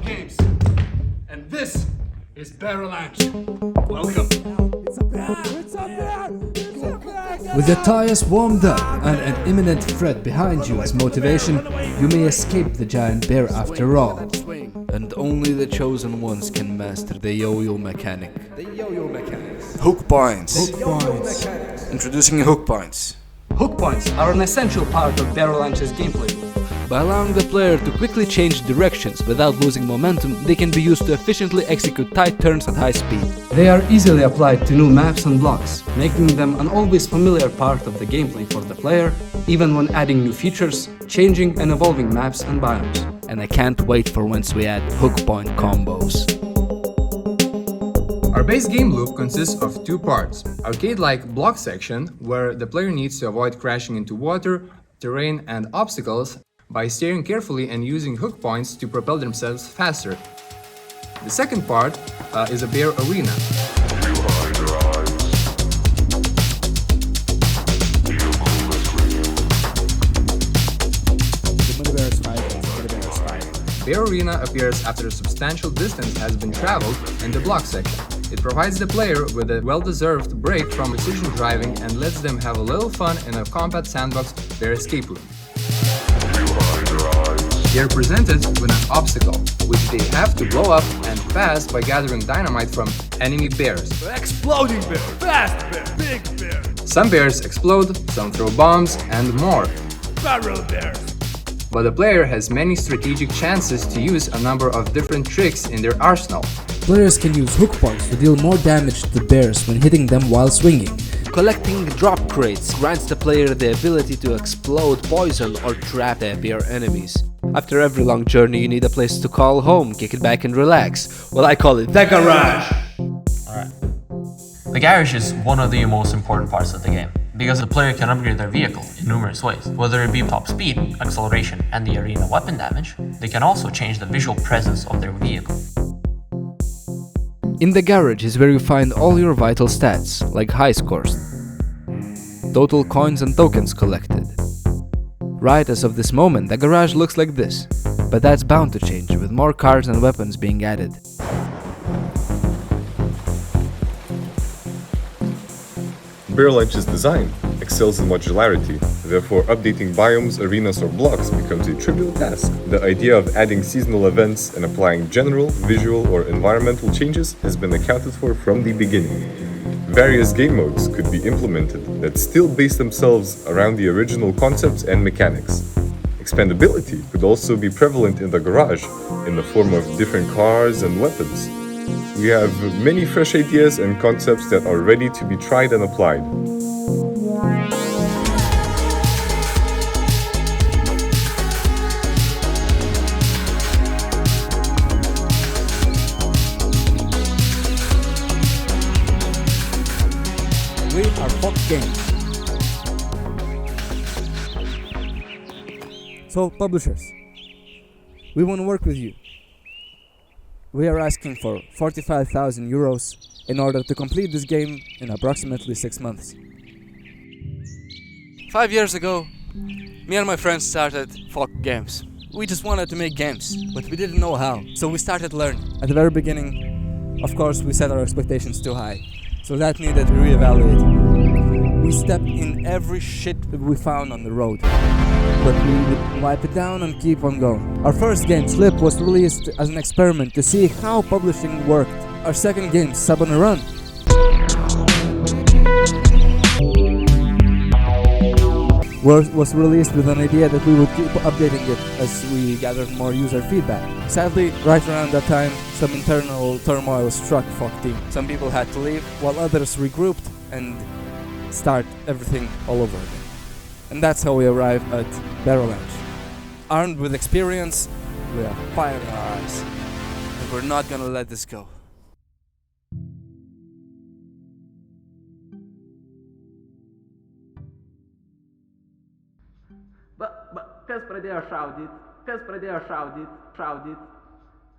Games. And this is Bear-Alanche. Welcome. It's a bear! It's a bear! It's a bear! With your tires warmed up and an imminent threat behind you as motivation, you may escape the giant bear after all. And only the chosen ones can master the yo-yo mechanic. Hook points. Hook points. Introducing hook points. Hook points are an essential part of Bear-Alanche's gameplay. By allowing the player to quickly change directions without losing momentum, they can be used to efficiently execute tight turns at high speed. They are easily applied to new maps and blocks, making them an always familiar part of the gameplay for the player, even when adding new features, changing and evolving maps and biomes. And I can't wait for once we add hook point combos. Our base game loop consists of two parts. Arcade-like block section, where the player needs to avoid crashing into water, terrain and obstacles by steering carefully and using hook points to propel themselves faster. The second part is a bear arena. Bear arena appears after a substantial distance has been traveled in the block section. It provides the player with a well-deserved break from precision driving and lets them have a little fun in a compact sandbox bear escape room. They are presented with an obstacle, which they have to blow up and fast by gathering dynamite from enemy bears. Exploding bear! Fast bear! Big bear! Some bears explode, some throw bombs, and more. Barrel bear! But the player has many strategic chances to use a number of different tricks in their arsenal. Players can use hook points to deal more damage to the bears when hitting them while swinging. Collecting drop crates grants the player the ability to explode poison or trap their bear enemies. After every long journey, you need a place to call home, kick it back and relax. Well, I call it the garage! Alright. The garage is one of the most important parts of the game, because the player can upgrade their vehicle in numerous ways. Whether it be top speed, acceleration, and the arena weapon damage, they can also change the visual presence of their vehicle. In the garage is where you find all your vital stats, like high scores, total coins and tokens collected. Right as of this moment, the garage looks like this, but that's bound to change with more cars and weapons being added. Bear-Alanche's design excels in modularity, therefore updating biomes, arenas or blocks becomes a trivial task. The idea of adding seasonal events and applying general, visual or environmental changes has been accounted for from the beginning. Various game modes could be implemented that still base themselves around the original concepts and mechanics. Expandability could also be prevalent in the garage in the form of different cars and weapons. We have many fresh ideas and concepts that are ready to be tried and applied. We are Fox Games. So, publishers, we want to work with you. We are asking for 45,000 euros in order to complete this game in approximately 6 months. 5 years ago, me and my friends started Folk Games. We just wanted to make games, but we didn't know how, so we started learning. At the very beginning, of course, we set our expectations too high, so that needed reevaluating. We stepped in every shit that we found on the road, but we would wipe it down and keep on going. Our first game, Slip, was released as an experiment to see how publishing worked. Our second game, Sub on a Run, was released with an idea that we would keep updating it as we gathered more user feedback. Sadly, right around that time, some internal turmoil struck Folk team. Some people had to leave, while others regrouped and start everything all over again. And that's how we arrived at Bear-Alanche. Armed with experience, we are fire in our eyes. And we're not gonna let this go. Kas pradėjo šaudyt?